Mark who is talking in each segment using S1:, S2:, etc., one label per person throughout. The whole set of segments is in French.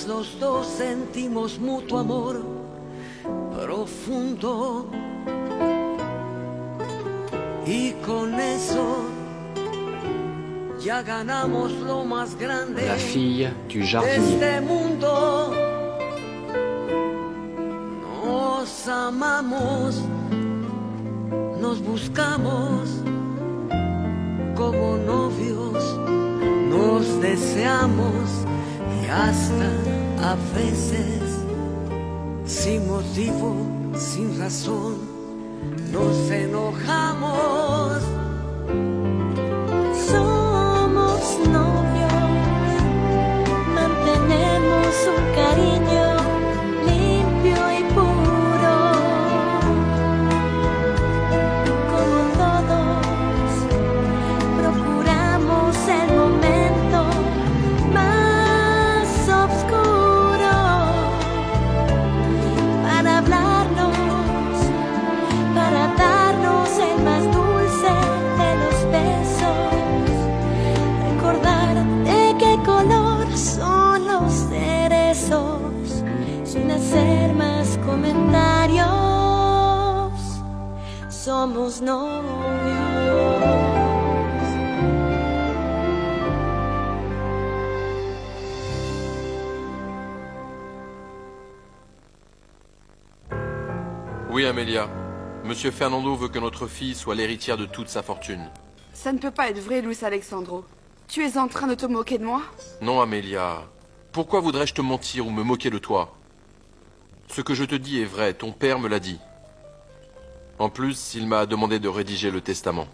S1: los dos sentimos mutuo amor profundo. Y con eso ya ganamos lo más grande
S2: La fille du
S1: de
S2: jardinier.
S1: este mundo. Nos amamos, nos buscamos como novios, nos deseamos y hasta a veces sin motivo, sin razón, nos enojamos.
S3: Somos novios, mantenemos un cariño limpio y puro. Como todos, procuramos el momento más oscuro para hablarnos, para darnos el más dulce de los besos, recordar de qué color son los cerezos, sin hacer más comentarios. Somos novios.
S4: Oui, Amélia. Monsieur Fernando veut que notre fille soit l'héritière de toute sa fortune.
S5: Ça ne peut pas être vrai, Luis Alexandro. Tu es en train de te moquer de moi?
S4: Non, Amélia. Pourquoi voudrais-je te mentir ou me moquer de toi? Ce que je te dis est vrai, ton père me l'a dit. En plus, il m'a demandé de rédiger le testament.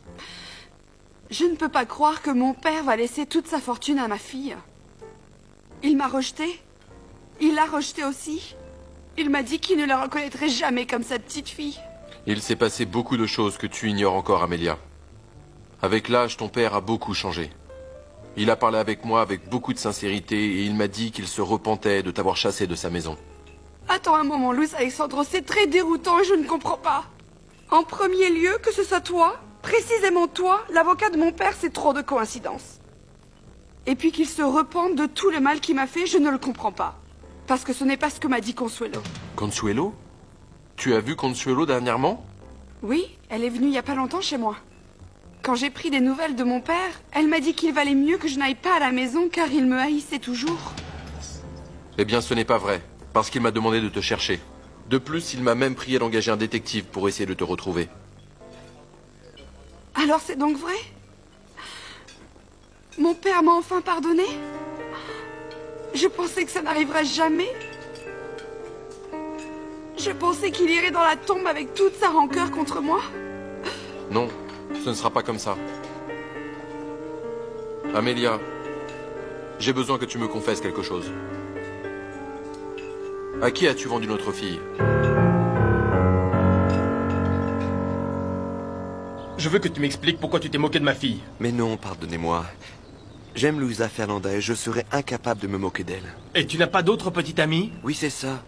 S5: Je ne peux pas croire que mon père va laisser toute sa fortune à ma fille. Il m'a rejetée. Il l'a rejetée aussi. Il m'a dit qu'il ne la reconnaîtrait jamais comme sa petite fille.
S4: Il s'est passé beaucoup de choses que tu ignores encore, Amélia. Avec l'âge, ton père a beaucoup changé. Il a parlé avec moi avec beaucoup de sincérité et il m'a dit qu'il se repentait de t'avoir chassé de sa maison.
S5: Attends un moment, Luis Alexandro, c'est très déroutant et je ne comprends pas. En premier lieu, que ce soit toi, précisément toi, l'avocat de mon père, c'est trop de coïncidence. Et puis qu'il se repente de tout le mal qu'il m'a fait, je ne le comprends pas. Parce que ce n'est pas ce que m'a dit Consuelo.
S4: Consuelo? Tu as vu Consuelo dernièrement?
S5: Oui, elle est venue il y a pas longtemps chez moi. Quand j'ai pris des nouvelles de mon père, elle m'a dit qu'il valait mieux que je n'aille pas à la maison car il me haïssait toujours.
S4: Eh bien, ce n'est pas vrai, parce qu'il m'a demandé de te chercher. De plus, il m'a même prié d'engager un détective pour essayer de te retrouver.
S5: Alors c'est donc vrai? Mon père m'a enfin pardonné? Je pensais que ça n'arriverait jamais. Je pensais qu'il irait dans la tombe avec toute sa rancœur contre moi.
S4: Non, ce ne sera pas comme ça. Amélia, j'ai besoin que tu me confesses quelque chose. À qui as-tu vendu notre fille?
S6: Je veux que tu m'expliques pourquoi tu t'es moqué de ma fille.
S7: Mais non, pardonnez-moi. J'aime Luisa Fernanda et je serais incapable de me moquer d'elle.
S6: Et tu n'as pas d'autre petite amie?
S7: Oui, c'est ça.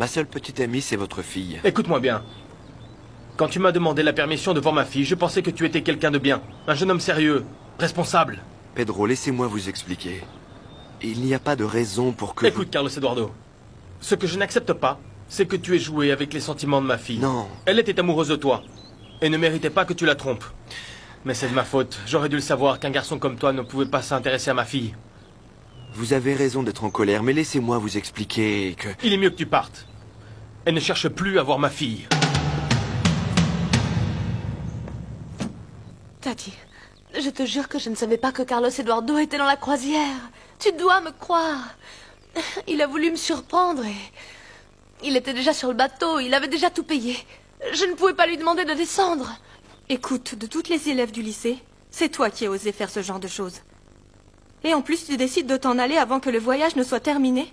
S7: Ma seule petite amie, c'est votre fille.
S6: Écoute-moi bien. Quand tu m'as demandé la permission de voir ma fille, je pensais que tu étais quelqu'un de bien. Un jeune homme sérieux, responsable.
S7: Pedro, laissez-moi vous expliquer. Il n'y a pas de raison pour que...
S6: Écoute, Carlos Eduardo. Ce que je n'accepte pas, c'est que tu aies joué avec les sentiments de ma fille.
S7: Non.
S6: Elle était amoureuse de toi. Et ne méritait pas que tu la trompes. Mais c'est de ma faute. J'aurais dû le savoir qu'un garçon comme toi ne pouvait pas s'intéresser à ma fille.
S7: Vous avez raison d'être en colère, mais laissez-moi vous expliquer que...
S6: Il est mieux que tu partes. Et ne cherche plus à voir ma fille.
S3: Tati, je te jure que je ne savais pas que Carlos Eduardo était dans la croisière. Tu dois me croire. Il a voulu me surprendre et... Il était déjà sur le bateau, il avait déjà tout payé. Je ne pouvais pas lui demander de descendre.
S8: Écoute, de toutes les élèves du lycée, c'est toi qui as osé faire ce genre de choses. Et en plus, tu décides de t'en aller avant que le voyage ne soit terminé.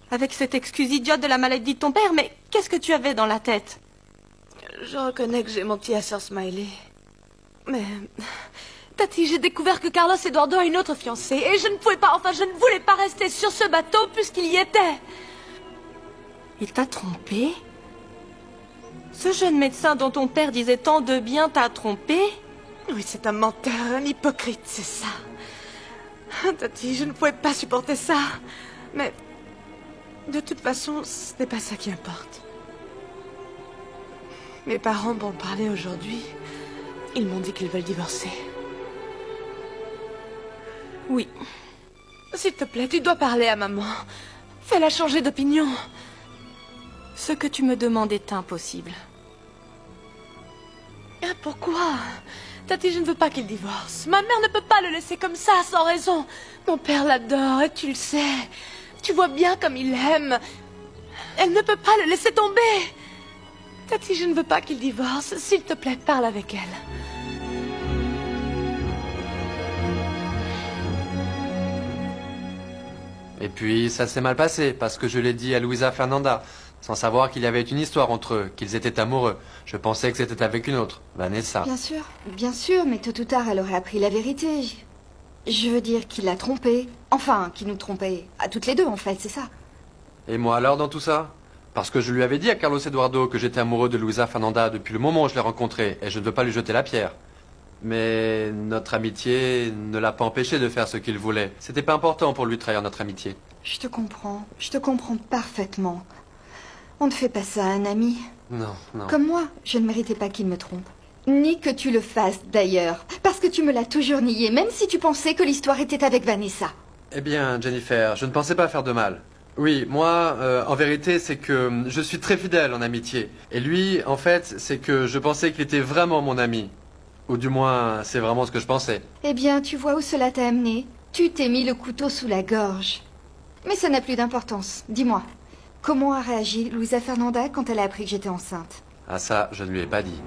S8: Avec cette excuse idiote de la maladie de ton père, mais qu'est-ce que tu avais dans la tête?
S3: Je reconnais que j'ai menti à Sir Smiley. Mais... Tati, j'ai découvert que Carlos Eduardo a une autre fiancée. Et je ne pouvais pas, enfin, je ne voulais pas rester sur ce bateau puisqu'il y était.
S8: Il t'a trompé? Ce jeune médecin dont ton père disait tant de bien t'a trompé?
S3: Oui, c'est un menteur, un hypocrite, c'est ça. Tati, je ne pouvais pas supporter ça. Mais
S5: De toute façon, ce n'est pas ça qui importe. Mes parents m'ont parlé aujourd'hui. Ils m'ont dit qu'ils veulent divorcer.
S8: Oui.
S3: S'il te plaît, tu dois parler à maman. Fais-la changer d'opinion.
S8: Ce que tu me demandes est impossible.
S3: Ah, pourquoi? Tati, je ne veux pas qu'il divorce. Ma mère ne peut pas le laisser comme ça, sans raison. Mon père l'adore, et tu le sais. Tu vois bien comme il l'aime. Elle ne peut pas le laisser tomber. Tati, je ne veux pas qu'il divorce. S'il te plaît, parle avec elle.
S2: Et puis, ça s'est mal passé, parce que je l'ai dit à Luisa Fernanda, sans savoir qu'il y avait une histoire entre eux, qu'ils étaient amoureux. Je pensais que c'était avec une autre, Vanessa.
S9: Bien sûr, mais tôt ou tard, elle aurait appris la vérité. Je veux dire qu'il l'a trompée. Enfin, qu'il nous trompait. À toutes les deux, en fait, c'est ça.
S2: Et moi alors dans tout ça? Parce que je lui avais dit à Carlos Eduardo que j'étais amoureux de Luisa Fernanda depuis le moment où je l'ai rencontrée, et je ne veux pas lui jeter la pierre. Mais notre amitié ne l'a pas empêché de faire ce qu'il voulait. C'était pas important pour lui de trahir notre amitié.
S9: Je te comprends parfaitement. On ne fait pas ça à un ami.
S2: Non, non.
S9: Comme moi, je ne méritais pas qu'il me trompe. Ni que tu le fasses, d'ailleurs. Parce que tu me l'as toujours nié, même si tu pensais que l'histoire était avec Vanessa.
S2: Eh bien, Jennifer, je ne pensais pas faire de mal. Oui, moi, en vérité, c'est que je suis très fidèle en amitié. Et lui, en fait, c'est que je pensais qu'il était vraiment mon ami. Ou du moins, c'est vraiment ce que je pensais.
S9: Eh bien, tu vois où cela t'a amené. Tu t'es mis le couteau sous la gorge. Mais ça n'a plus d'importance. Dis-moi, comment a réagi Luisa Fernanda quand elle a appris que j'étais enceinte?
S2: Ah ça, je ne lui ai pas dit.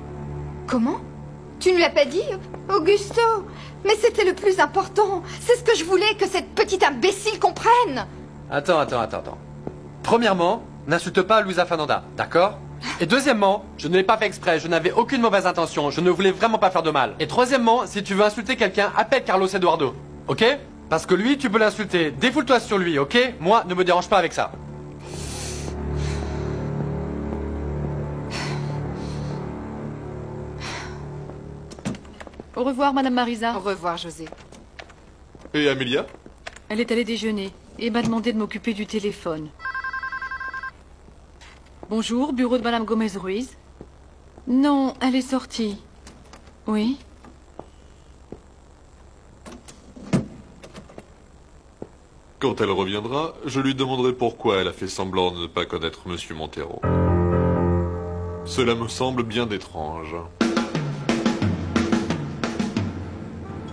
S9: Comment? Tu ne l'as pas dit, Augusto? Mais c'était le plus important. C'est ce que je voulais que cette petite imbécile comprenne.
S2: Attends. Premièrement, n'insulte pas Luisa Fernanda, d'accord? Et deuxièmement, je ne l'ai pas fait exprès, je n'avais aucune mauvaise intention, je ne voulais vraiment pas faire de mal. Et troisièmement, si tu veux insulter quelqu'un, appelle Carlos Eduardo, ok? Parce que lui, tu peux l'insulter, défoule-toi sur lui, ok? Moi, ne me dérange pas avec ça.
S10: Au revoir, Madame Marisa.
S5: Au revoir, José.
S11: Et Amelia?
S10: Elle est allée déjeuner et m'a demandé de m'occuper du téléphone. Bonjour, bureau de Madame Gomez-Ruiz. Non, elle est sortie. Oui?
S11: Quand elle reviendra, je lui demanderai pourquoi elle a fait semblant de ne pas connaître Monsieur Montero. Cela me semble bien étrange.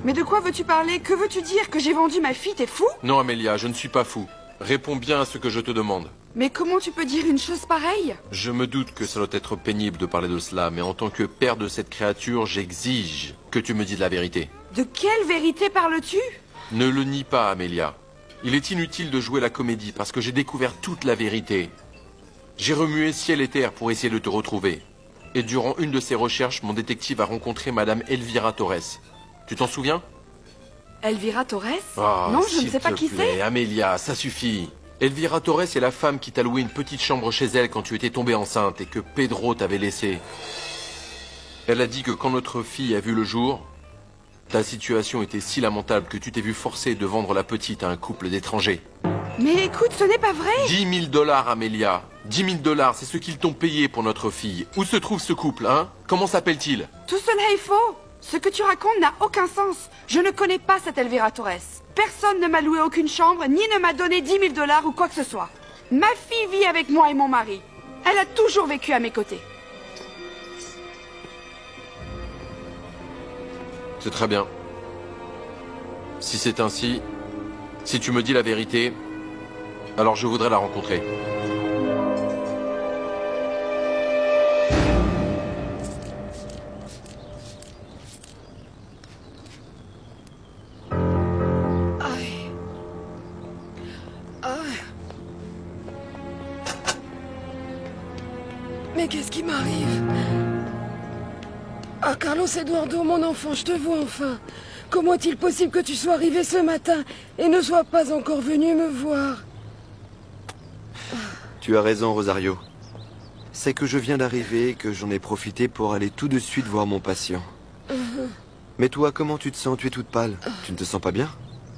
S5: Mais de quoi veux-tu parler? Que veux-tu dire? Que j'ai vendu ma fille? T'es fou?
S4: Non, Amelia, je ne suis pas fou. Réponds bien à ce que je te demande.
S5: Mais comment tu peux dire une chose pareille?
S4: Je me doute que ça doit être pénible de parler de cela, mais en tant que père de cette créature, j'exige que tu me dises la vérité.
S5: De quelle vérité parles-tu?
S4: Ne le nie pas, Amelia. Il est inutile de jouer la comédie parce que j'ai découvert toute la vérité. J'ai remué ciel et terre pour essayer de te retrouver. Et durant une de ses recherches, mon détective a rencontré Madame Elvira Torres. Tu t'en souviens?
S5: Elvira Torres?
S4: Oh,
S5: non, je ne sais pas qui c'est.
S4: Amelia, ça suffit. Elvira Torres est la femme qui t'a loué une petite chambre chez elle quand tu étais tombée enceinte et que Pedro t'avait laissé. Elle a dit que quand notre fille a vu le jour, ta situation était si lamentable que tu t'es vu forcé de vendre la petite à un couple d'étrangers.
S5: Mais écoute, ce n'est pas vrai.
S4: 10 000 $, Amelia. 10 000 $, c'est ce qu'ils t'ont payé pour notre fille. Où se trouve ce couple, hein? Comment s'appelle-t-il?
S5: Tout cela est faux. Ce que tu racontes n'a aucun sens. Je ne connais pas cette Elvira Torres. Personne ne m'a loué aucune chambre, ni ne m'a donné 10 000 $ ou quoi que ce soit. Ma fille vit avec moi et mon mari. Elle a toujours vécu à mes côtés.
S4: C'est très bien. Si c'est ainsi, si tu me dis la vérité, alors je voudrais la rencontrer.
S1: Mais qu'est-ce qui m'arrive? Ah, Carlos Eduardo, mon enfant, je te vois enfin. Comment est-il possible que tu sois arrivé ce matin et ne sois pas encore venu me voir?
S7: Tu as raison, Rosario. C'est que je viens d'arriver et que j'en ai profité pour aller tout de suite voir mon patient. Mais toi, comment tu te sens? Tu es toute pâle. Tu ne te sens pas bien?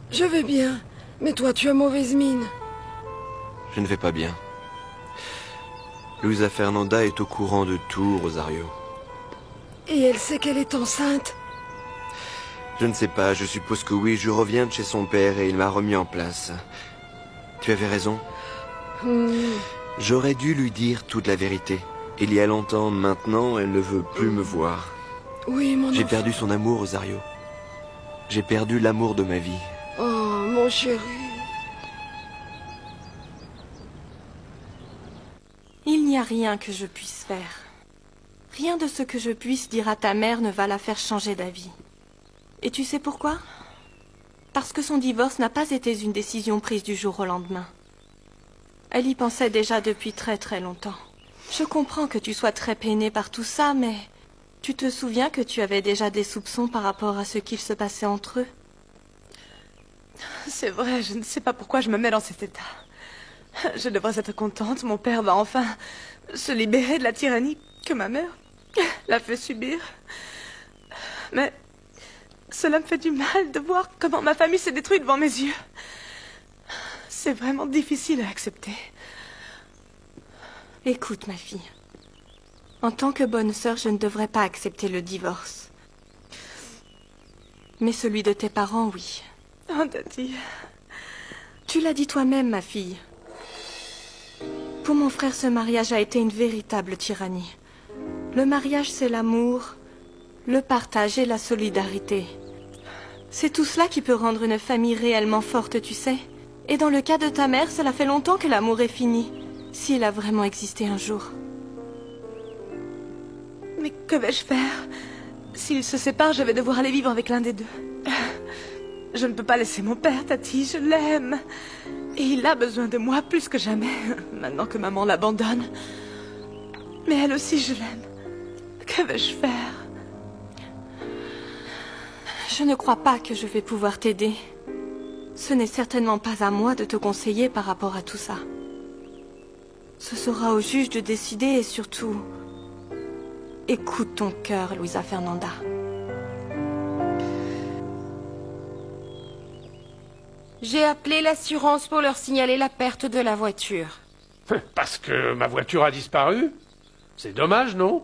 S1: Je vais bien. Mais toi, tu as mauvaise mine.
S7: Je ne vais pas bien. Luisa Fernanda est au courant de tout, Rosario.
S1: Et elle sait qu'elle est enceinte?
S7: Je ne sais pas, je suppose que oui. Je reviens de chez son père et il m'a remis en place. Tu avais raison. J'aurais dû lui dire toute la vérité. Il y a longtemps, maintenant, elle ne veut plus me voir.
S1: Oui, mon enfant.
S7: J'ai perdu son amour, Rosario. J'ai perdu l'amour de ma vie.
S1: Oh, mon chéri.
S8: Il n'y a rien que je puisse faire. Rien de ce que je puisse dire à ta mère ne va la faire changer d'avis. Et tu sais pourquoi? Parce que son divorce n'a pas été une décision prise du jour au lendemain. Elle y pensait déjà depuis très très longtemps. Je comprends que tu sois très peinée par tout ça, mais tu te souviens que tu avais déjà des soupçons par rapport à ce qu'il se passait entre eux?
S3: C'est vrai, je ne sais pas pourquoi je me mets dans cet état. Je devrais être contente, mon père va enfin se libérer de la tyrannie que ma mère l'a fait subir. Mais cela me fait du mal de voir comment ma famille s'est détruite devant mes yeux. C'est vraiment difficile à accepter.
S8: Écoute, ma fille. En tant que bonne sœur, je ne devrais pas accepter le divorce. Mais celui de tes parents, oui.
S3: Oh, Daddy.
S8: Tu l'as dit toi-même, ma fille. Pour mon frère, ce mariage a été une véritable tyrannie. Le mariage, c'est l'amour, le partage et la solidarité. C'est tout cela qui peut rendre une famille réellement forte, tu sais. Et dans le cas de ta mère, cela fait longtemps que l'amour est fini. S'il a vraiment existé un jour.
S3: Mais que vais-je faire? S'ils se séparent, je vais devoir aller vivre avec l'un des deux. Je ne peux pas laisser mon père, Tati, je l'aime. Et il a besoin de moi plus que jamais, maintenant que maman l'abandonne. Mais elle aussi, je l'aime. Que vais-je faire?
S8: Je ne crois pas que je vais pouvoir t'aider. Ce n'est certainement pas à moi de te conseiller par rapport à tout ça. Ce sera au juge de décider et surtout... écoute ton cœur, Luisa Fernanda.
S12: J'ai appelé l'assurance pour leur signaler la perte de la voiture.
S13: Parce que ma voiture a disparu? C'est dommage, non?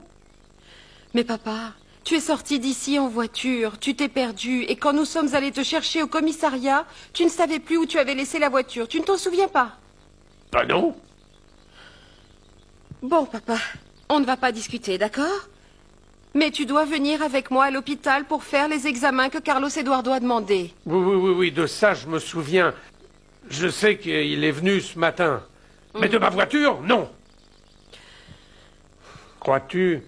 S12: Mais papa, tu es sorti d'ici en voiture, tu t'es perdu, et quand nous sommes allés te chercher au commissariat, tu ne savais plus où tu avais laissé la voiture. Tu ne t'en souviens pas?
S13: Bah non.
S12: Bon, papa, on ne va pas discuter, d'accord? Mais tu dois venir avec moi à l'hôpital pour faire les examens que Carlos Eduardo a demandé.
S13: Oui, de ça je me souviens. Je sais qu'il est venu ce matin. Mais de ma voiture, non. Crois-tu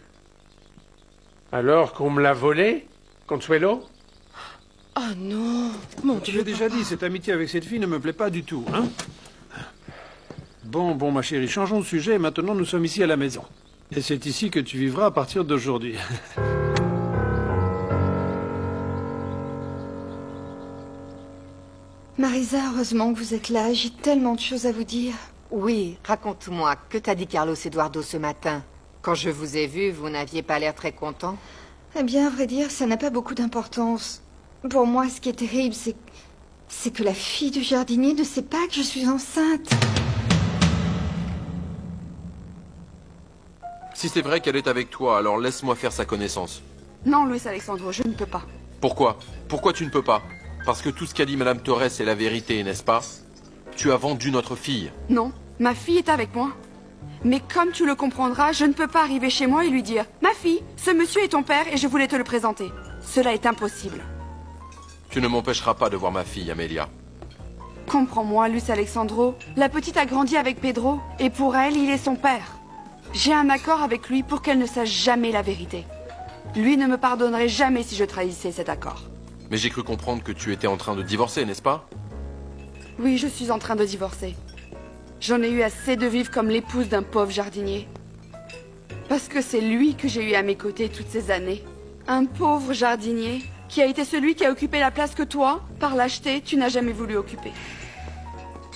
S13: alors qu'on me l'a volée, Consuelo?
S12: Oh non, mon Dieu.
S14: J'ai déjà dit, cette amitié avec cette fille ne me plaît pas du tout, hein? Bon, ma chérie, changeons de sujet. Maintenant, nous sommes ici à la maison. Et c'est ici que tu vivras à partir d'aujourd'hui.
S9: Marisa, heureusement que vous êtes là. J'ai tellement de choses à vous dire.
S15: Oui, raconte-moi, que t'a dit Carlos Eduardo ce matin? Quand je vous ai vu, vous n'aviez pas l'air très content.
S9: Eh bien, à vrai dire, ça n'a pas beaucoup d'importance. Pour moi, ce qui est terrible, c'est que la fille du jardinier ne sait pas que je suis enceinte.
S4: Si c'est vrai qu'elle est avec toi, alors laisse-moi faire sa connaissance.
S5: Non, Luis Alexandro, je ne peux pas.
S4: Pourquoi? Pourquoi tu ne peux pas? Parce que tout ce qu'a dit Madame Torres est la vérité, n'est-ce pas? Tu as vendu notre fille.
S5: Non, ma fille est avec moi. Mais comme tu le comprendras, je ne peux pas arriver chez moi et lui dire « Ma fille, ce monsieur est ton père et je voulais te le présenter. » Cela est impossible.
S4: Tu ne m'empêcheras pas de voir ma fille, Amelia.
S5: Comprends-moi, Luis Alexandro. La petite a grandi avec Pedro et pour elle, il est son père. J'ai un accord avec lui pour qu'elle ne sache jamais la vérité. Lui ne me pardonnerait jamais si je trahissais cet accord.
S4: Mais j'ai cru comprendre que tu étais en train de divorcer, n'est-ce pas?
S5: Oui, je suis en train de divorcer. J'en ai eu assez de vivre comme l'épouse d'un pauvre jardinier. Parce que c'est lui que j'ai eu à mes côtés toutes ces années. Un pauvre jardinier qui a été celui qui a occupé la place que toi, par lâcheté, tu n'as jamais voulu occuper.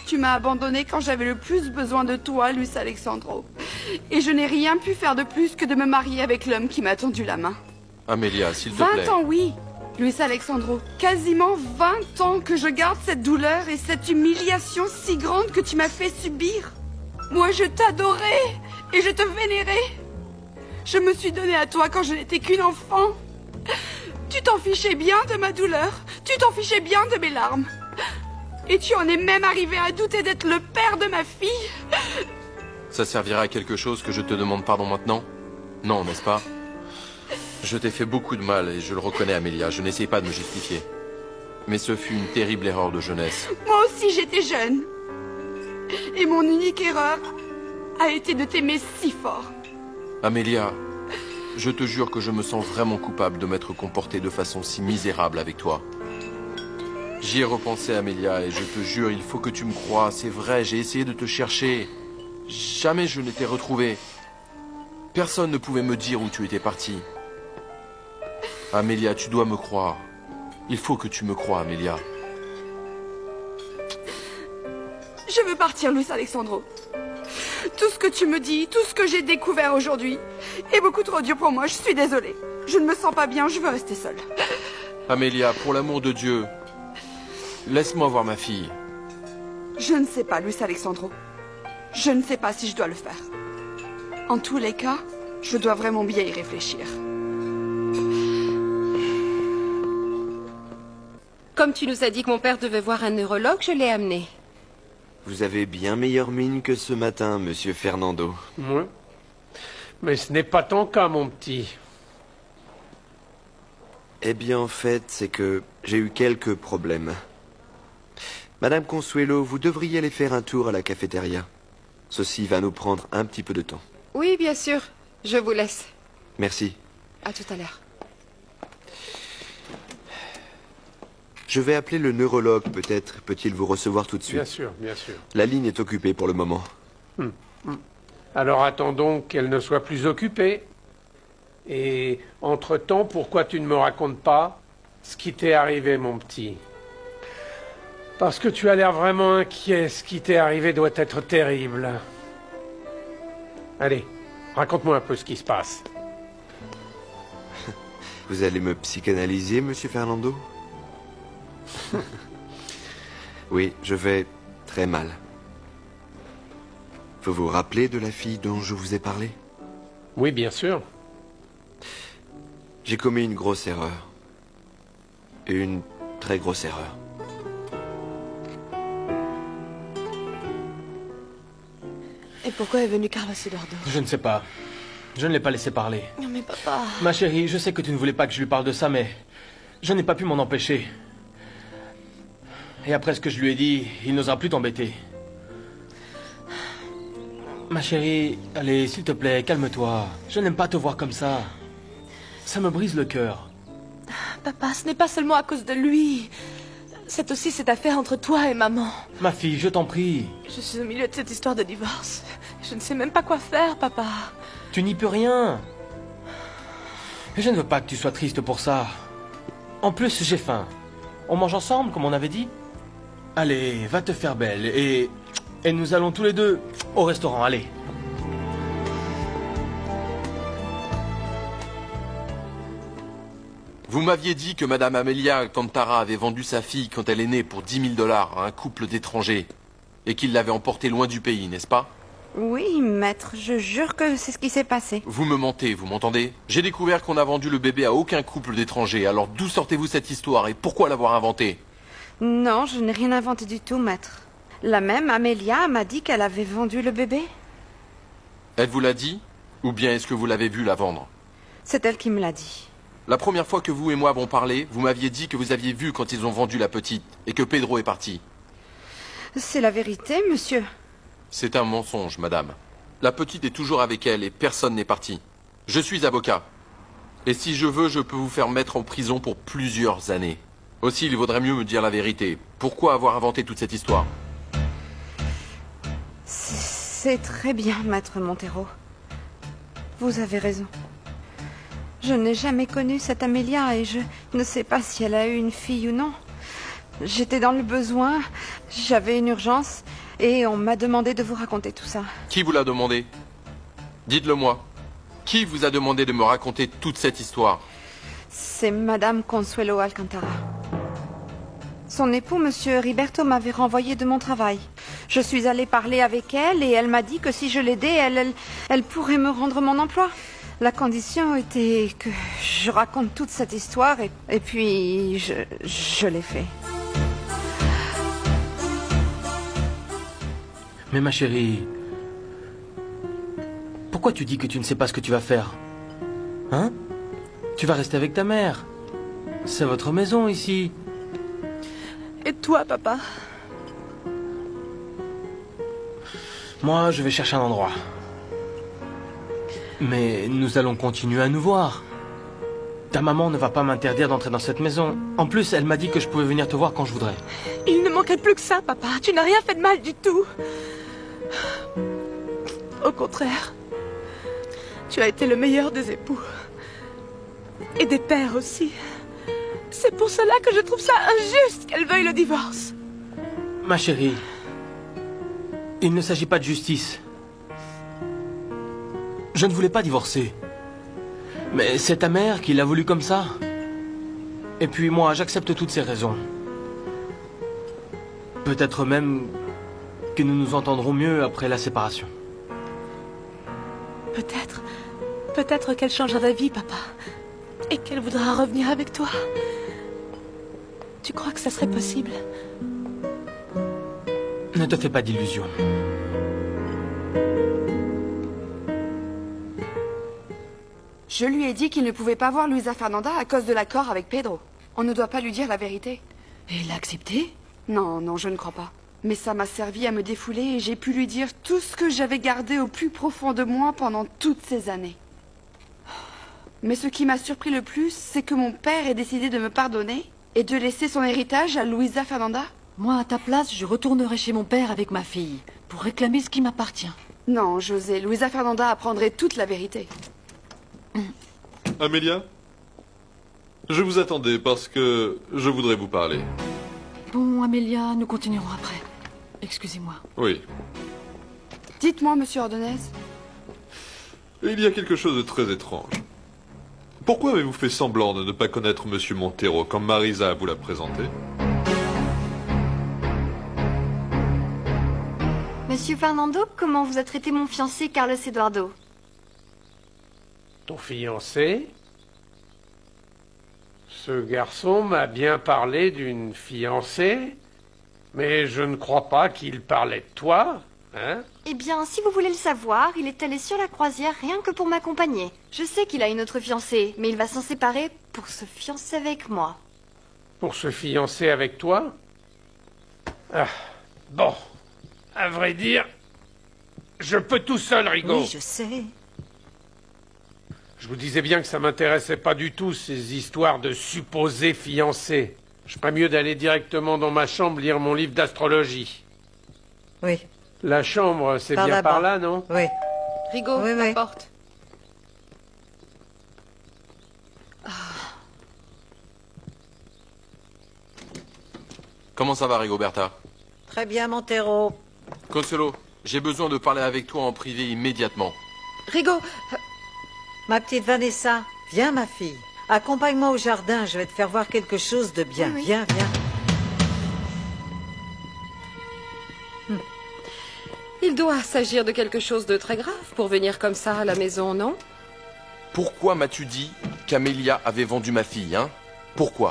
S5: Tu m'as abandonné quand j'avais le plus besoin de toi, Luis Alexandro. Et je n'ai rien pu faire de plus que de me marier avec l'homme qui m'a tendu la main.
S4: Amelia, s'il te plaît.
S5: 20 ans, oui, Luis Alexandro. Quasiment 20 ans que je garde cette douleur et cette humiliation si grande que tu m'as fait subir. Moi, je t'adorais. et je te vénérais. Je me suis donnée à toi quand je n'étais qu'une enfant. Tu t'en fichais bien de ma douleur, tu t'en fichais bien de mes larmes. Et tu en es même arrivé à douter d'être le père de ma fille.
S4: Ça servira à quelque chose que je te demande pardon maintenant? Non, n'est-ce pas? Je t'ai fait beaucoup de mal et je le reconnais, Amélia. Je n'essaie pas de me justifier. Mais ce fut une terrible erreur de jeunesse.
S5: Moi aussi j'étais jeune. Et mon unique erreur a été de t'aimer si fort.
S4: Amélia, je te jure que je me sens vraiment coupable de m'être comporté de façon si misérable avec toi. J'y ai repensé, Amélia, et je te jure, il faut que tu me crois. C'est vrai, j'ai essayé de te chercher. Jamais je ne t'ai retrouvé. Personne ne pouvait me dire où tu étais partie. Amélia, tu dois me croire. Il faut que tu me crois, Amélia.
S5: Je veux partir, Luis Alexandro. Tout ce que tu me dis, tout ce que j'ai découvert aujourd'hui est beaucoup trop dur pour moi, je suis désolée. Je ne me sens pas bien, je veux rester seule.
S4: Amélia, pour l'amour de Dieu, laisse-moi voir ma fille.
S5: Je ne sais pas, Luis Alexandro. Je ne sais pas si je dois le faire. En tous les cas, je dois vraiment bien y réfléchir.
S12: Comme tu nous as dit que mon père devait voir un neurologue, je l'ai amené.
S7: Vous avez bien meilleure mine que ce matin, monsieur Fernando.
S13: Oui. Mais ce n'est pas ton cas, mon petit.
S7: Eh bien, en fait, c'est que j'ai eu quelques problèmes. Madame Consuelo, vous devriez aller faire un tour à la cafétéria. Ceci va nous prendre un petit peu de temps.
S12: Oui, bien sûr. Je vous laisse.
S7: Merci.
S12: À tout à l'heure.
S7: Je vais appeler le neurologue, peut-être peut-il vous recevoir tout de suite.
S13: Bien sûr, bien sûr.
S7: La ligne est occupée pour le moment.
S13: Alors attendons qu'elle ne soit plus occupée. Et entre-temps, pourquoi tu ne me racontes pas ce qui t'est arrivé, mon petit? Parce que tu as l'air vraiment inquiet. Ce qui t'est arrivé doit être terrible. Allez, raconte-moi un peu ce qui se passe.
S7: Vous allez me psychanalyser, monsieur Fernando? Oui, je vais très mal. Vous vous rappelez de la fille dont je vous ai parlé?
S13: Oui, bien sûr.
S7: J'ai commis une grosse erreur. Une très grosse erreur.
S3: Et pourquoi est venu Carlos Eduardo?
S6: Je ne sais pas. Je ne l'ai pas laissé parler.
S3: Non mais papa...
S6: Ma chérie, je sais que tu ne voulais pas que je lui parle de ça, mais je n'ai pas pu m'en empêcher. Et après ce que je lui ai dit, il n'osera plus t'embêter. Ma chérie, allez, s'il te plaît, calme-toi. Je n'aime pas te voir comme ça. Ça me brise le cœur.
S3: Papa, ce n'est pas seulement à cause de lui. C'est aussi cette affaire entre toi et maman.
S6: Ma fille, je t'en prie.
S3: Je suis au milieu de cette histoire de divorce. Je ne sais même pas quoi faire, papa.
S6: Tu n'y peux rien. Et je ne veux pas que tu sois triste pour ça. En plus, j'ai faim. On mange ensemble, comme on avait dit? Allez, va te faire belle et nous allons tous les deux au restaurant, allez.
S4: Vous m'aviez dit que Madame Amelia Alcantara avait vendu sa fille quand elle est née pour 10 000 $ à un couple d'étrangers et qu'il l'avait emportée loin du pays, n'est-ce pas?
S16: Oui, maître, je jure que c'est ce qui s'est passé.
S4: Vous me mentez, vous m'entendez? J'ai découvert qu'on n'a vendu le bébé à aucun couple d'étrangers, alors d'où sortez-vous cette histoire et pourquoi l'avoir inventée?
S16: Non, je n'ai rien inventé du tout, maître. La même Amélia m'a dit qu'elle avait vendu le bébé.
S4: Elle vous l'a dit? Ou bien est-ce que vous l'avez vu la vendre?
S16: C'est elle qui me l'a dit.
S4: La première fois que vous et moi avons parlé, vous m'aviez dit que vous aviez vu quand ils ont vendu la petite et que Pedro est parti.
S16: C'est la vérité, monsieur.
S4: C'est un mensonge, madame. La petite est toujours avec elle et personne n'est parti. Je suis avocat. Et si je veux, je peux vous faire mettre en prison pour plusieurs années. Aussi, il vaudrait mieux me dire la vérité. Pourquoi avoir inventé toute cette histoire?
S16: C'est très bien, maître Montero. Vous avez raison. Je n'ai jamais connu cette Amélia et je ne sais pas si elle a eu une fille ou non. J'étais dans le besoin, j'avais une urgence et on m'a demandé de vous raconter tout ça.
S4: Qui vous l'a demandé? Dites-le moi. Qui vous a demandé de me raconter toute cette histoire?
S16: C'est Madame Consuelo Alcantara. Son époux, Monsieur Riberto, m'avait renvoyé de mon travail. Je suis allée parler avec elle et elle m'a dit que si je l'aidais, elle pourrait me rendre mon emploi. La condition était que je raconte toute cette histoire et puis je l'ai fait.
S6: Mais ma chérie, pourquoi tu dis que tu ne sais pas ce que tu vas faire? Hein? Tu vas rester avec ta mère. C'est votre maison ici.
S3: Et toi, papa?
S6: Moi, je vais chercher un endroit. Mais nous allons continuer à nous voir. Ta maman ne va pas m'interdire d'entrer dans cette maison. En plus, elle m'a dit que je pouvais venir te voir quand je voudrais.
S3: Il ne manquait plus que ça, papa. Tu n'as rien fait de mal du tout. Au contraire, tu as été le meilleur des époux. Et des pères aussi. C'est pour cela que je trouve ça injuste qu'elle veuille le divorce.
S6: Ma chérie, il ne s'agit pas de justice. Je ne voulais pas divorcer. Mais c'est ta mère qui l'a voulu comme ça. Et puis moi, j'accepte toutes ses raisons. Peut-être même que nous nous entendrons mieux après la séparation.
S3: Peut-être qu'elle changera d'avis, papa. Et qu'elle voudra revenir avec toi. Tu crois que ça serait possible?
S6: Ne te fais pas d'illusions.
S5: Je lui ai dit qu'il ne pouvait pas voir Luisa Fernanda à cause de l'accord avec Pedro. On ne doit pas lui dire la vérité.
S12: Et il a accepté?
S5: Non, je ne crois pas. Mais ça m'a servi à me défouler et j'ai pu lui dire tout ce que j'avais gardé au plus profond de moi pendant toutes ces années. Mais ce qui m'a surpris le plus, c'est que mon père ait décidé de me pardonner et de laisser son héritage à Luisa Fernanda.
S12: Moi, à ta place, je retournerai chez mon père avec ma fille, pour réclamer ce qui m'appartient.
S5: Non, José, Luisa Fernanda apprendrait toute la vérité.
S11: Amélia, je vous attendais parce que je voudrais vous parler.
S12: Bon, Amélia, nous continuerons après. Excusez-moi.
S11: Oui.
S5: Dites-moi, monsieur Ordonez.
S11: Il y a quelque chose de très étrange. Pourquoi avez-vous fait semblant de ne pas connaître monsieur Montero quand Marisa vous l'a présenté?
S9: Monsieur Fernando, comment vous a traité mon fiancé Carlos Eduardo?
S13: Ton fiancé? Ce garçon m'a bien parlé d'une fiancée, mais je ne crois pas qu'il parlait de toi, hein?
S9: Eh bien, si vous voulez le savoir, il est allé sur la croisière rien que pour m'accompagner. Je sais qu'il a une autre fiancée, mais il va s'en séparer pour se fiancer avec moi.
S13: Pour se fiancer avec toi? Ah, bon, à vrai dire, je peux tout seul, Rigaud.
S16: Oui, je sais.
S13: Je vous disais bien que ça m'intéressait pas du tout, ces histoires de supposés fiancés. Je ferais mieux d'aller directement dans ma chambre lire mon livre d'astrologie.
S17: Oui.
S13: La chambre, c'est
S17: Par
S13: bien
S17: là-bas.
S13: par là, non?
S17: Oui.
S12: Rigaud,
S17: Oui,
S12: la
S17: oui.
S12: porte.
S4: Comment ça va, Rigoberta?
S17: Très bien, Montero.
S4: Consuelo, j'ai besoin de parler avec toi en privé immédiatement.
S12: Rigaud,
S17: Ma petite Vanessa, viens, ma fille. Accompagne-moi au jardin, je vais te faire voir quelque chose de bien.
S9: Oui, oui.
S17: Viens, viens.
S12: il doit s'agir de quelque chose de très grave pour venir comme ça à la maison, non?
S4: Pourquoi m'as-tu dit qu'Amélia avait vendu ma fille, hein? Pourquoi?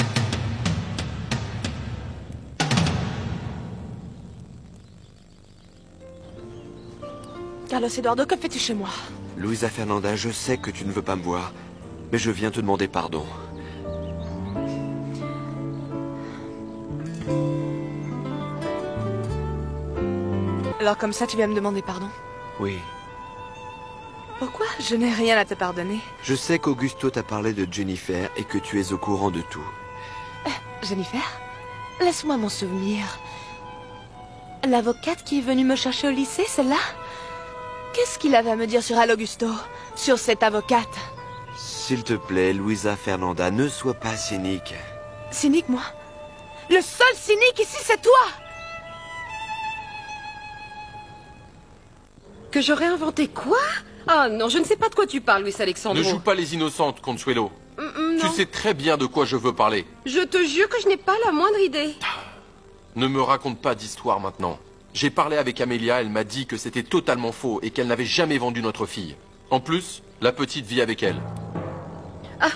S3: Carlos Eduardo, que fais-tu chez moi?
S7: Luisa Fernanda, je sais que tu ne veux pas me voir, mais je viens te demander pardon.
S3: Alors comme ça, tu viens me demander pardon?
S7: Oui.
S3: Pourquoi? Je n'ai rien à te pardonner.
S7: Je sais qu'Augusto t'a parlé de Jennifer et que tu es au courant de tout.
S3: Jennifer? Laisse-moi m'en souvenir. L'avocate qui est venue me chercher au lycée, celle-là? Qu'est-ce qu'il avait à me dire sur Al Augusto? Sur cette avocate?
S7: S'il te plaît, Luisa Fernanda, ne sois pas cynique.
S3: Cynique, moi? Le seul cynique ici, c'est toi!
S12: Que j'aurais inventé quoi? Ah non, je ne sais pas de quoi tu parles, Luis Alexandro.
S4: Ne joue pas les innocentes, Consuelo. Tu
S12: Non.
S4: sais très bien de quoi je veux parler.
S12: Je te jure que je n'ai pas la moindre idée.
S4: Ne me raconte pas d'histoire maintenant. J'ai parlé avec Amelia, elle m'a dit que c'était totalement faux et qu'elle n'avait jamais vendu notre fille. En plus, la petite vit avec elle.
S12: Ah,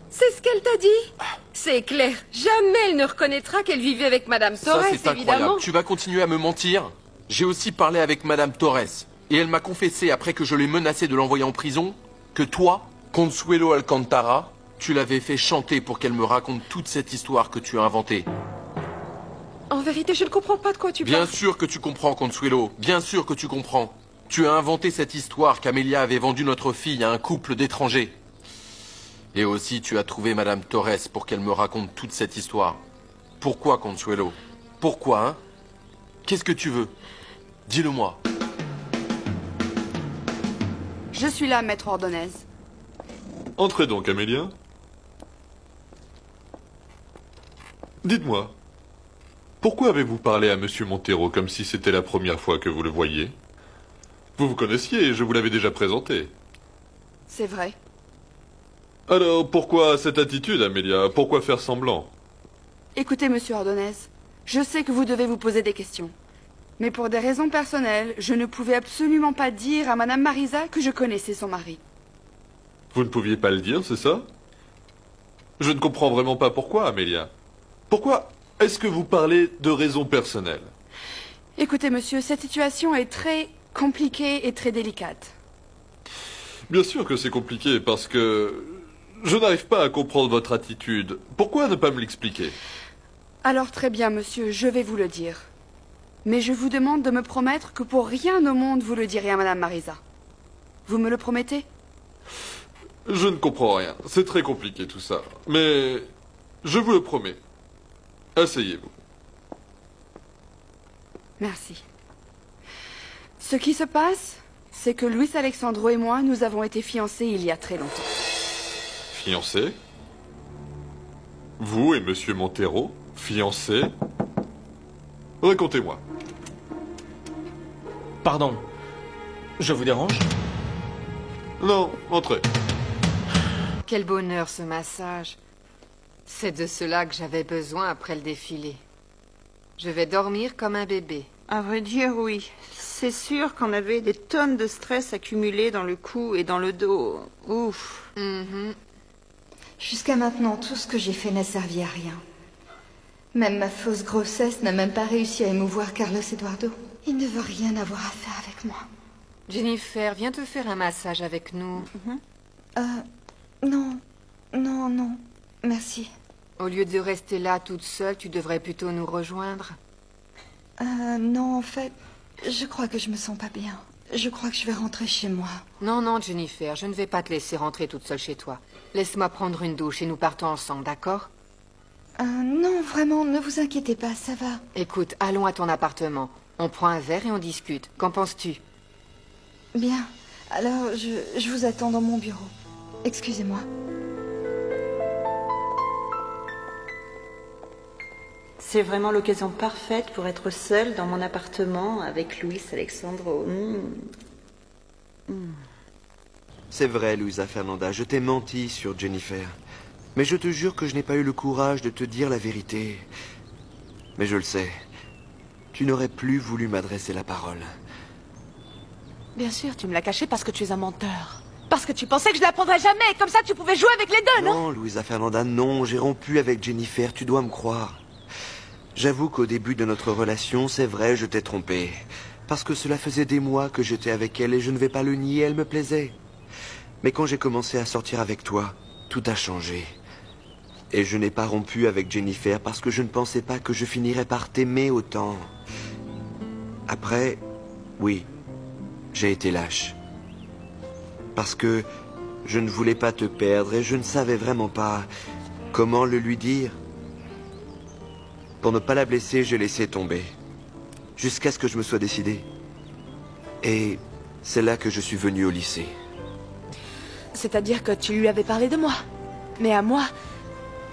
S12: c'est ce qu'elle t'a dit? C'est clair, jamais elle ne reconnaîtra qu'elle vivait avec Madame Torres,
S4: Ça, c'est incroyable.
S12: évidemment.
S4: Tu vas continuer à me mentir? J'ai aussi parlé avec Madame Torres. Et elle m'a confessé, après que je l'ai menacée de l'envoyer en prison, que toi, Consuelo Alcantara, tu l'avais fait chanter pour qu'elle me raconte toute cette histoire que tu as inventée.
S12: En vérité, je ne comprends pas de quoi tu parles.
S4: Bien sûr que tu comprends, Consuelo. Bien sûr que tu comprends. Tu as inventé cette histoire qu'Amelia avait vendu notre fille à un couple d'étrangers. Et aussi, tu as trouvé Madame Torres pour qu'elle me raconte toute cette histoire. Pourquoi, Consuelo? Pourquoi, hein? Qu'est-ce que tu veux? Dis-le-moi.
S5: Je suis là, maître Ordonez.
S11: Entrez donc, Amélia. Dites-moi, pourquoi avez-vous parlé à Monsieur Montero comme si c'était la première fois que vous le voyiez? Vous vous connaissiez, je vous l'avais déjà présenté.
S5: C'est vrai.
S11: Alors, pourquoi cette attitude, Amélia? Pourquoi faire semblant?
S5: Écoutez, monsieur Ordonez, je sais que vous devez vous poser des questions. Mais pour des raisons personnelles, je ne pouvais absolument pas dire à Madame Marisa que je connaissais son mari.
S11: Vous ne pouviez pas le dire, c'est ça? Je ne comprends vraiment pas pourquoi, Amélia. Pourquoi est-ce que vous parlez de raisons personnelles?
S5: Écoutez, monsieur, cette situation est très compliquée et très délicate.
S11: Bien sûr que c'est compliqué, parce que je n'arrive pas à comprendre votre attitude. Pourquoi ne pas me l'expliquer?
S5: Alors très bien, monsieur, je vais vous le dire. Mais je vous demande de me promettre que pour rien au monde vous le direz à Madame Marisa. Vous me le promettez?
S11: Je ne comprends rien. C'est très compliqué tout ça. Mais je vous le promets. Asseyez-vous.
S5: Merci. Ce qui se passe, c'est que Luis Alexandro et moi, nous avons été fiancés il y a très longtemps.
S11: Fiancé? Vous et Monsieur Montero? Fiancé? Racontez-moi.
S6: Pardon. Je vous dérange?
S11: Non, entrez.
S15: Quel bonheur ce massage. C'est de cela que j'avais besoin après le défilé. Je vais dormir comme un bébé.
S16: À vrai dire, oui. C'est sûr qu'on avait des tonnes de stress accumulées dans le cou et dans le dos. Ouf.
S9: Jusqu'à maintenant, tout ce que j'ai fait n'a servi à rien. Même ma fausse grossesse n'a même pas réussi à émouvoir Carlos Eduardo. Il ne veut rien avoir à faire avec moi.
S15: Jennifer, viens te faire un massage avec nous.
S9: Non. Non. Merci.
S15: Au lieu de rester là toute seule, tu devrais plutôt nous rejoindre.
S9: Non, en fait, je crois que je me sens pas bien. Je crois que je vais rentrer chez moi.
S15: Non, Jennifer, je ne vais pas te laisser rentrer toute seule chez toi. Laisse-moi prendre une douche et nous partons ensemble, d'accord?
S9: Non, vraiment, ne vous inquiétez pas, ça va.
S15: Écoute, allons à ton appartement. On prend un verre et on discute. Qu'en penses-tu?
S9: Bien. Alors, je vous attends dans mon bureau. Excusez-moi.
S16: C'est vraiment l'occasion parfaite pour être seule dans mon appartement avec Luis Alexandro.
S7: C'est vrai, Luisa Fernanda, je t'ai menti sur Jennifer. Mais je te jure que je n'ai pas eu le courage de te dire la vérité. Mais je le sais. Tu n'aurais plus voulu m'adresser la parole.
S3: Bien sûr, tu me l'as caché parce que tu es un menteur. Parce que tu pensais que je l'apprendrais jamais. Comme ça, tu pouvais jouer avec les deux, non?
S7: Non, Luisa Fernanda, non. J'ai rompu avec Jennifer, tu dois me croire. J'avoue qu'au début de notre relation, c'est vrai, je t'ai trompé. Parce que cela faisait des mois que j'étais avec elle et je ne vais pas le nier, elle me plaisait. Mais quand j'ai commencé à sortir avec toi, tout a changé. Et je n'ai pas rompu avec Jennifer parce que je ne pensais pas que je finirais par t'aimer autant. Après, oui, j'ai été lâche. Parce que je ne voulais pas te perdre et je ne savais vraiment pas comment le lui dire. Pour ne pas la blesser, j'ai laissé tomber. Jusqu'à ce que je me sois décidé. Et c'est là que je suis venu au lycée.
S3: C'est-à-dire que tu lui avais parlé de moi. Mais à moi,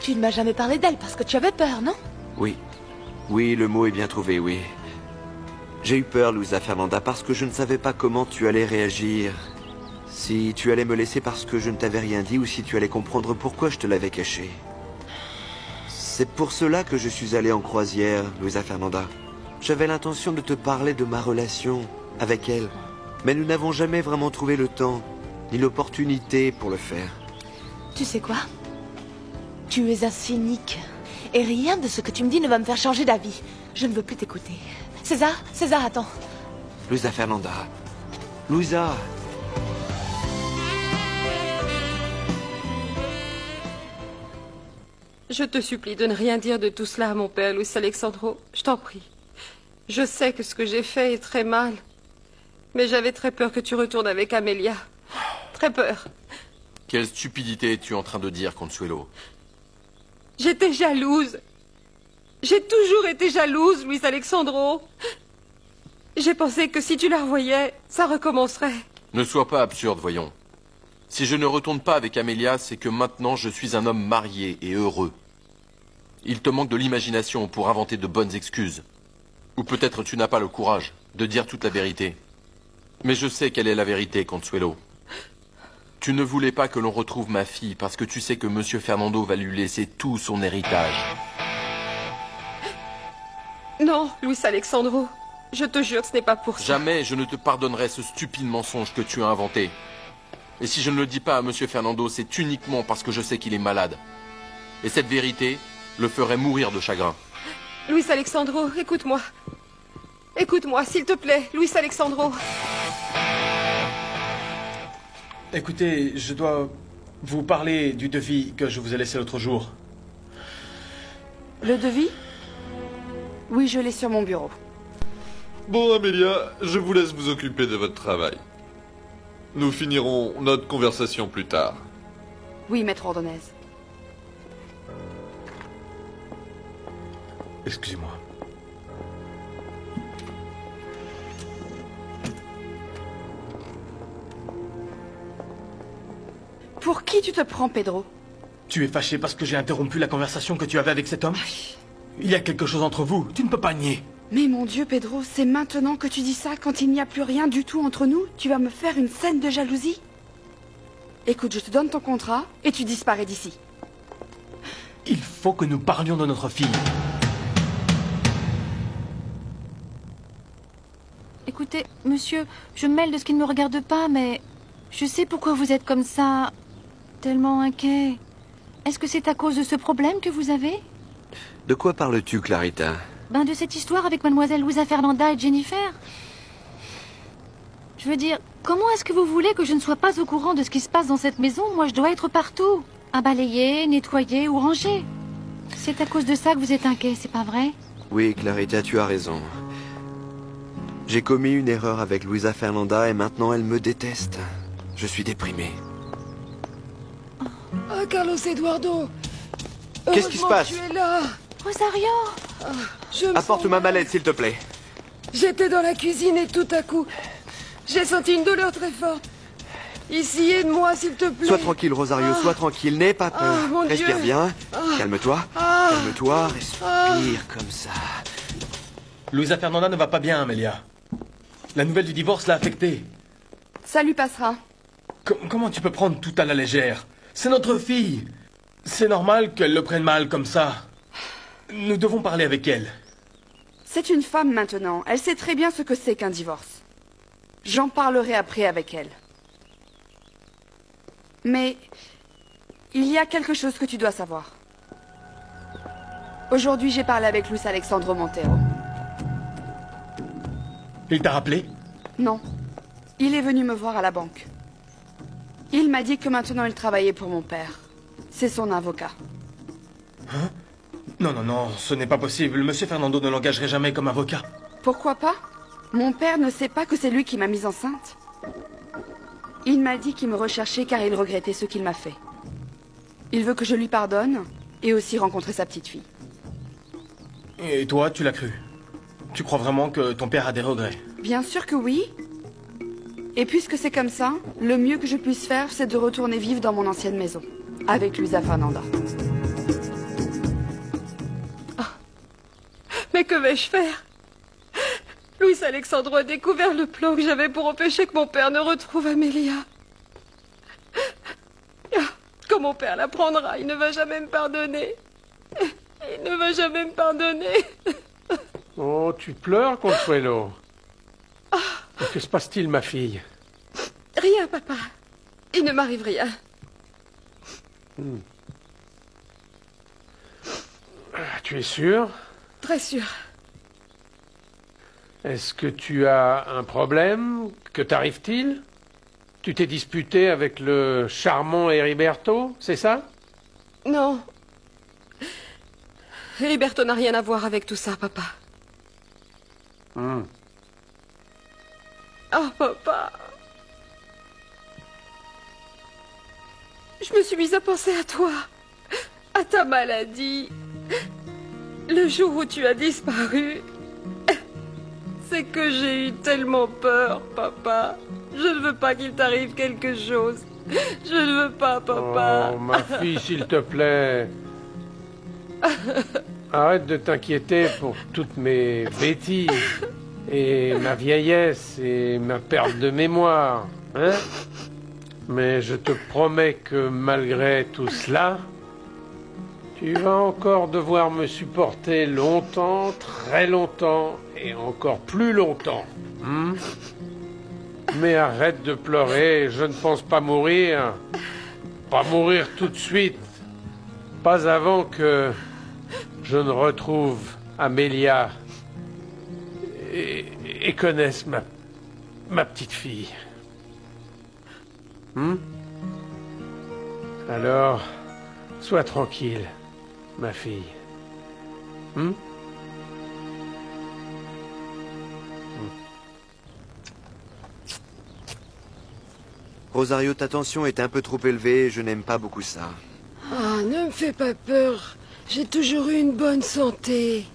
S3: tu ne m'as jamais parlé d'elle parce que tu avais peur, non?
S7: Oui. Oui, le mot est bien trouvé, oui. J'ai eu peur, Luisa Fernanda, parce que je ne savais pas comment tu allais réagir. Si tu allais me laisser parce que je ne t'avais rien dit ou si tu allais comprendre pourquoi je te l'avais caché. C'est pour cela que je suis allé en croisière, Luisa Fernanda. J'avais l'intention de te parler de ma relation avec elle. Mais nous n'avons jamais vraiment trouvé le temps, ni l'opportunité pour le faire.
S3: Tu sais quoi? Tu es un cynique. Et rien de ce que tu me dis ne va me faire changer d'avis. Je ne veux plus t'écouter. César, attends.
S7: Luisa Fernanda. Luisa.
S12: Je te supplie de ne rien dire de tout cela à mon père, Luis Alexandro. Je t'en prie. Je sais que ce que j'ai fait est très mal. Mais j'avais très peur que tu retournes avec Amelia. Très peur.
S4: Quelle stupidité es-tu en train de dire, Consuelo?
S12: J'étais jalouse. J'ai toujours été jalouse, Luis Alexandro. J'ai pensé que si tu la revoyais, ça recommencerait.
S4: Ne sois pas absurde, voyons. Si je ne retourne pas avec Amelia, c'est que maintenant je suis un homme marié et heureux. Il te manque de l'imagination pour inventer de bonnes excuses. Ou peut-être tu n'as pas le courage de dire toute la vérité. Mais je sais quelle est la vérité, Consuelo. Tu ne voulais pas que l'on retrouve ma fille parce que tu sais que Monsieur Fernando va lui laisser tout son héritage.
S12: Non, Luis Alexandro. Je te jure, ce n'est pas pour ça.
S4: Jamais je ne te pardonnerai ce stupide mensonge que tu as inventé. Et si je ne le dis pas à Monsieur Fernando, c'est uniquement parce que je sais qu'il est malade. Et cette vérité le ferait mourir de chagrin.
S12: Luis Alexandro, écoute-moi. Écoute-moi, s'il te plaît, Luis Alexandro.
S6: Écoutez, je dois vous parler du devis que je vous ai laissé l'autre jour.
S5: Le devis? Oui, je l'ai sur mon bureau.
S11: Bon, Amelia, je vous laisse vous occuper de votre travail. Nous finirons notre conversation plus tard.
S5: Oui, maître Ordonez.
S6: Excusez-moi.
S5: Pour qui tu te prends, Pedro?
S6: Tu es fâché parce que j'ai interrompu la conversation que tu avais avec cet homme? Il y a quelque chose entre vous, tu ne peux pas nier.
S5: Mais mon Dieu, Pedro, c'est maintenant que tu dis ça, quand il n'y a plus rien du tout entre nous? Tu vas me faire une scène de jalousie? Écoute, je te donne ton contrat et tu disparais d'ici.
S6: Il faut que nous parlions de notre fille.
S10: Écoutez, monsieur, je me mêle de ce qui ne me regarde pas, mais je sais pourquoi vous êtes comme ça, tellement inquiet. Est-ce que c'est à cause de ce problème que vous avez?
S7: De quoi parles-tu, Clarita?
S10: Ben, de cette histoire avec mademoiselle Luisa Fernanda et Jennifer. Je veux dire, comment est-ce que vous voulez que je ne sois pas au courant de ce qui se passe dans cette maison? Moi, je dois être partout, à balayer, nettoyer ou ranger. C'est à cause de ça que vous êtes inquiet, c'est pas vrai?
S7: Oui, Clarita, tu as raison. J'ai commis une erreur avec Luisa Fernanda et maintenant elle me déteste. Je suis déprimé.
S1: Ah, Carlos Eduardo.
S7: Qu'est-ce qui se passe?
S1: Tu es là.
S3: Rosario.
S7: Apporte ma mallette, s'il te plaît.
S1: J'étais dans la cuisine et tout à coup, j'ai senti une douleur très forte. Ici, aide-moi, s'il te plaît.
S7: Sois tranquille, Rosario, sois tranquille, n'aie pas peur.
S1: Mon
S7: Respire
S1: Dieu.
S7: bien. Calme-toi. Calme-toi, respire comme ça.
S6: Luisa Fernanda ne va pas bien, Amelia. La nouvelle du divorce l'a affectée.
S5: Ça lui passera.
S6: Comment tu peux prendre tout à la légère? C'est notre fille. C'est normal qu'elle le prenne mal comme ça. Nous devons parler avec elle.
S5: C'est une femme maintenant. Elle sait très bien ce que c'est qu'un divorce. J'en parlerai après avec elle. Mais il y a quelque chose que tu dois savoir. Aujourd'hui, j'ai parlé avec Luis Alexandro Montero.
S6: Il t'a rappelé?
S5: Non. Il est venu me voir à la banque. Il m'a dit que maintenant il travaillait pour mon père. C'est son avocat.
S6: Hein? Non, non, non, ce n'est pas possible. Monsieur Fernando ne l'engagerait jamais comme avocat.
S5: Pourquoi pas? Mon père ne sait pas que c'est lui qui m'a mise enceinte. Il m'a dit qu'il me recherchait car il regrettait ce qu'il m'a fait. Il veut que je lui pardonne et aussi rencontrer sa petite fille.
S6: Et toi, tu l'as cru? Tu crois vraiment que ton père a des regrets?
S5: Bien sûr que oui. Et puisque c'est comme ça, le mieux que je puisse faire, c'est de retourner vivre dans mon ancienne maison, avec Luisa Fernanda.
S12: Mais que vais-je faire? Luis Alexandro a découvert le plan que j'avais pour empêcher que mon père ne retrouve Amelia. Quand mon père l'apprendra, il ne va jamais me pardonner. Il ne va jamais me pardonner.
S13: Oh, tu pleures, Consuelo. Que se passe-t-il, ma fille?
S12: Rien, papa. Il ne m'arrive rien.
S13: Tu es sûr?
S12: Très sûr.
S13: Est-ce que tu as un problème? Que t'arrive-t-il? Tu t'es disputé avec le charmant Heriberto, c'est ça?
S12: Non. Heriberto n'a rien à voir avec tout ça, papa. Oh, papa. Je me suis mise à penser à toi, à ta maladie. Le jour où tu as disparu, c'est que j'ai eu tellement peur, papa. Je ne veux pas qu'il t'arrive quelque chose. Je ne veux pas, papa.
S13: Oh, ma fille, s'il te plaît. Arrête de t'inquiéter pour toutes mes bêtises. Et ma vieillesse et ma perte de mémoire. Hein? Mais je te promets que malgré tout cela, tu vas encore devoir me supporter longtemps, très longtemps, et encore plus longtemps. Mais arrête de pleurer, je ne pense pas mourir. Pas mourir tout de suite. Pas avant que je ne retrouve Amelia et connaisse ma petite fille. Alors, sois tranquille, ma fille.
S7: Rosario, ta tension est un peu trop élevée et je n'aime pas beaucoup ça.
S1: Ah, ne me fais pas peur. J'ai toujours eu une bonne santé.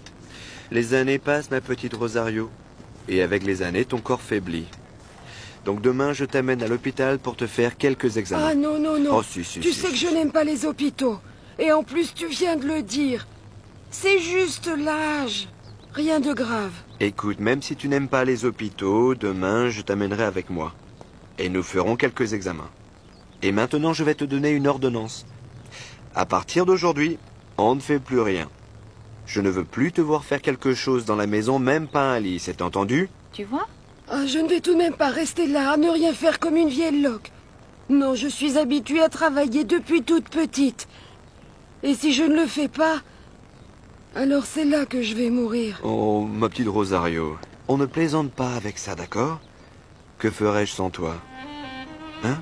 S7: Les années passent, ma petite Rosario. Et avec les années, ton corps faiblit. Donc demain, je t'amène à l'hôpital pour te faire quelques examens.
S1: Ah non, non, non.
S7: Oh, si,
S1: Tu sais que je n'aime pas les hôpitaux. Et en plus, tu viens de le dire. C'est juste l'âge. Rien de grave.
S7: Écoute, même si tu n'aimes pas les hôpitaux, demain, je t'amènerai avec moi. Et nous ferons quelques examens. Et maintenant, je vais te donner une ordonnance. À partir d'aujourd'hui, on ne fait plus rien. Je ne veux plus te voir faire quelque chose dans la maison, même pas un lit, c'est entendu?
S10: Tu vois?
S1: Ah, je ne vais tout de même pas rester là à ne rien faire comme une vieille loque. Non, je suis habituée à travailler depuis toute petite. Et si je ne le fais pas, alors c'est là que je vais mourir.
S7: Oh, ma petite Rosario, on ne plaisante pas avec ça, d'accord? Que ferais-je sans toi? Hein?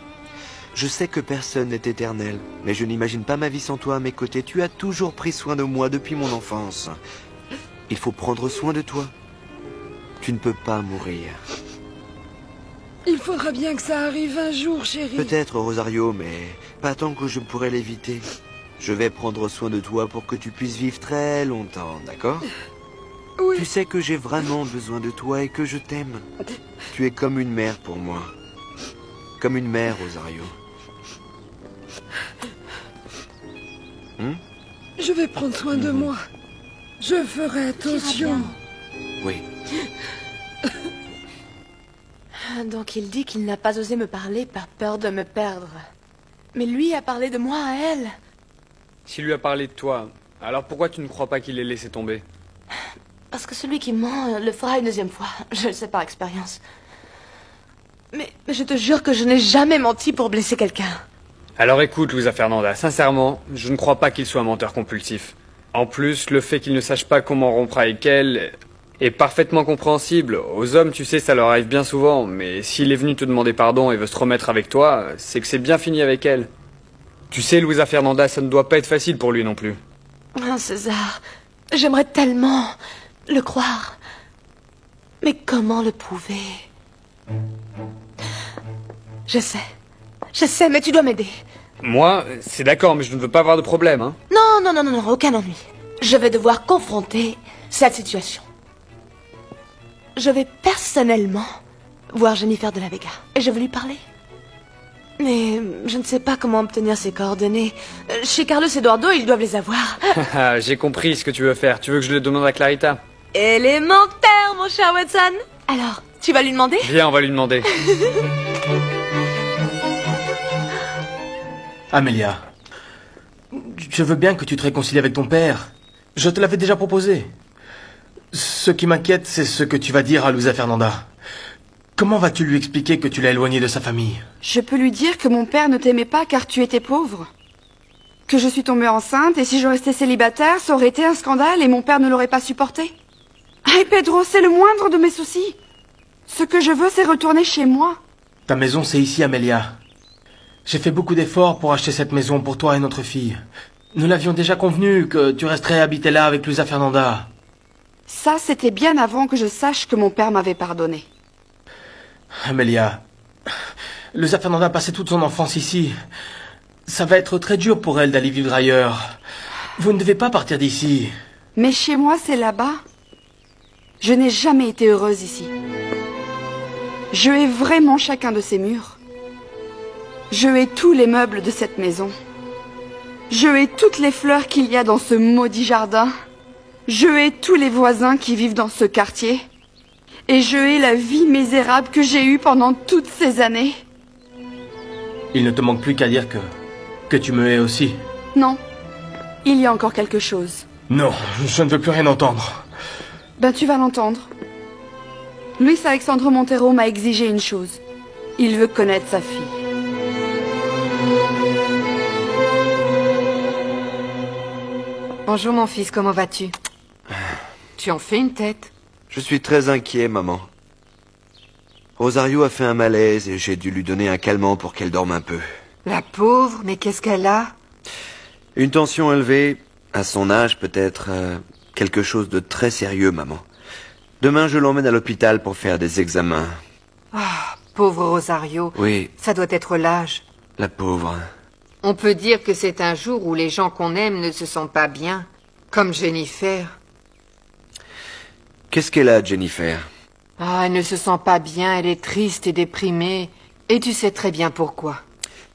S7: Je sais que personne n'est éternel, mais je n'imagine pas ma vie sans toi à mes côtés. Tu as toujours pris soin de moi depuis mon enfance. Il faut prendre soin de toi. Tu ne peux pas mourir.
S1: Il faudra bien que ça arrive un jour, chérie.
S7: Peut-être, Rosario, mais pas tant que je pourrais l'éviter. Je vais prendre soin de toi pour que tu puisses vivre très longtemps, d'accord?
S1: Oui.
S7: Tu sais que j'ai vraiment besoin de toi et que je t'aime. Tu es comme une mère pour moi. Comme une mère, Rosario.
S1: Je vais prendre soin de moi. Je ferai attention.
S7: Oui.
S3: Donc il dit qu'il n'a pas osé me parler par peur de me perdre. Mais lui a parlé de moi à elle.
S18: S'il lui a parlé de toi, alors pourquoi tu ne crois pas qu'il ait laissé tomber?
S3: Parce que celui qui ment le fera une deuxième fois. Je le sais par expérience. Mais je te jure que je n'ai jamais menti pour blesser quelqu'un.
S18: Alors écoute, Luisa Fernanda, sincèrement, je ne crois pas qu'il soit un menteur compulsif. En plus, le fait qu'il ne sache pas comment rompre avec elle est parfaitement compréhensible. Aux hommes, tu sais, ça leur arrive bien souvent, mais s'il est venu te demander pardon et veut se remettre avec toi, c'est que c'est bien fini avec elle. Tu sais, Luisa Fernanda, ça ne doit pas être facile pour lui non plus.
S3: Oh, César, j'aimerais tellement le croire. Mais comment le prouver? Je sais, mais tu dois m'aider.
S18: Moi, c'est d'accord, mais je ne veux pas avoir de problème, hein.
S3: Non, aucun ennui. Je vais devoir confronter cette situation. Je vais personnellement voir Jennifer de la Vega et je vais lui parler. Mais je ne sais pas comment obtenir ses coordonnées. Chez Carlos Eduardo, ils doivent les avoir.
S18: J'ai compris ce que tu veux faire. Tu veux que je le demande à Clarita?
S3: Élémentaire, mon cher Watson. Alors, tu vas lui demander?
S18: Viens, on va lui demander.
S6: Amelia, je veux bien que tu te réconcilies avec ton père. Je te l'avais déjà proposé. Ce qui m'inquiète, c'est ce que tu vas dire à Luisa Fernanda. Comment vas-tu lui expliquer que tu l'as éloigné de sa famille?
S5: Je peux lui dire que mon père ne t'aimait pas car tu étais pauvre. Que je suis tombée enceinte et si je restais célibataire, ça aurait été un scandale et mon père ne l'aurait pas supporté. Hey Pedro, c'est le moindre de mes soucis. Ce que je veux, c'est retourner chez moi.
S6: Ta maison, c'est ici, Amelia. J'ai fait beaucoup d'efforts pour acheter cette maison pour toi et notre fille. Nous l'avions déjà convenu que tu resterais habiter là avec Luisa Fernanda.
S5: Ça, c'était bien avant que je sache que mon père m'avait pardonné.
S6: Amelia, Luisa Fernanda a passé toute son enfance ici. Ça va être très dur pour elle d'aller vivre ailleurs. Vous ne devez pas partir d'ici.
S5: Mais chez moi, c'est là-bas. Je n'ai jamais été heureuse ici. Je hais vraiment chacun de ces murs. Je hais tous les meubles de cette maison. Je hais toutes les fleurs qu'il y a dans ce maudit jardin. Je hais tous les voisins qui vivent dans ce quartier. Et je hais la vie misérable que j'ai eue pendant toutes ces années.
S6: Il ne te manque plus qu'à dire que tu me hais aussi.
S5: Non, il y a encore quelque chose.
S6: Non, je ne veux plus rien entendre.
S5: Ben tu vas l'entendre. Luis Alexandre Montero m'a exigé une chose. Il veut connaître sa fille.
S15: Bonjour mon fils, comment vas-tu? Tu en fais une tête.
S7: Je suis très inquiet, maman. Rosario a fait un malaise et j'ai dû lui donner un calmant pour qu'elle dorme un peu.
S15: La pauvre, mais qu'est-ce qu'elle a?
S7: Une tension élevée, à son âge peut-être quelque chose de très sérieux, maman. Demain, je l'emmène à l'hôpital pour faire des examens.
S15: Ah, pauvre Rosario.
S7: Oui.
S15: Ça doit être l'âge.
S7: La pauvre.
S15: On peut dire que c'est un jour où les gens qu'on aime ne se sentent pas bien. Comme Jennifer.
S7: Qu'est-ce qu'elle a, Jennifer?
S15: Ah, elle ne se sent pas bien, elle est triste et déprimée. Et tu sais très bien pourquoi.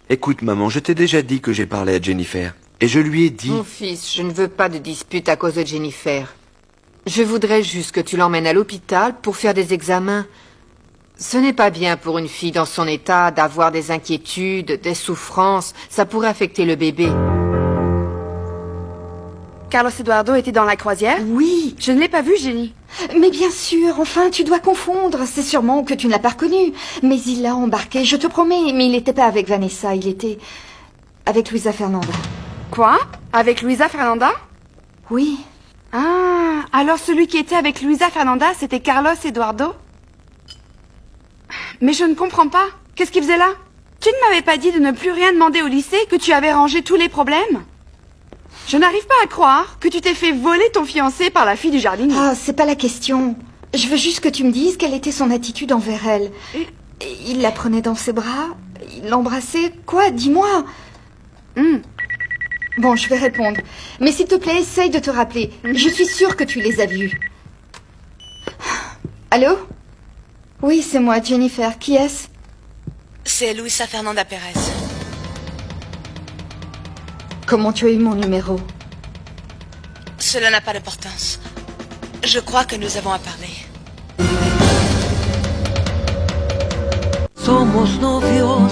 S7: Écoute, maman, je t'ai déjà dit que j'ai parlé à Jennifer. Et je lui ai dit...
S15: Mon fils, je ne veux pas de dispute à cause de Jennifer. Je voudrais juste que tu l'emmènes à l'hôpital pour faire des examens. Ce n'est pas bien pour une fille dans son état d'avoir des inquiétudes, des souffrances. Ça pourrait affecter le bébé.
S5: Carlos Eduardo était dans la croisière?
S9: Oui.
S5: Je ne l'ai pas vu, Jenny.
S9: Mais bien sûr, enfin, tu dois confondre. C'est sûrement que tu ne l'as pas reconnu. Mais il l'a embarqué, je te promets. Mais il n'était pas avec Vanessa, il était avec Luisa Fernanda.
S5: Quoi? Avec Luisa Fernanda?
S9: Oui.
S5: Ah, alors celui qui était avec Luisa Fernanda, c'était Carlos Eduardo? Mais je ne comprends pas. Qu'est-ce qu'il faisait là? Tu ne m'avais pas dit de ne plus rien demander au lycée, que tu avais rangé tous les problèmes? Je n'arrive pas à croire que tu t'es fait voler ton fiancé par la fille du jardinier.
S9: Ah, c'est pas la question. Je veux juste que tu me dises quelle était son attitude envers elle. Il la prenait dans ses bras, il l'embrassait, quoi? Dis-moi. Bon, je vais répondre. Mais s'il te plaît, essaye de te rappeler. Je suis sûre que tu les as vus. Allô? Oui, c'est moi, Jennifer. Qui est-ce?
S19: C'est Luisa Fernanda Pérez.
S9: Comment tu as eu mon numéro?
S19: Cela n'a pas d'importance. Je crois que nous avons à parler.
S20: Somos novios,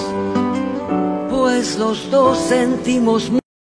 S20: pues los dos sentimos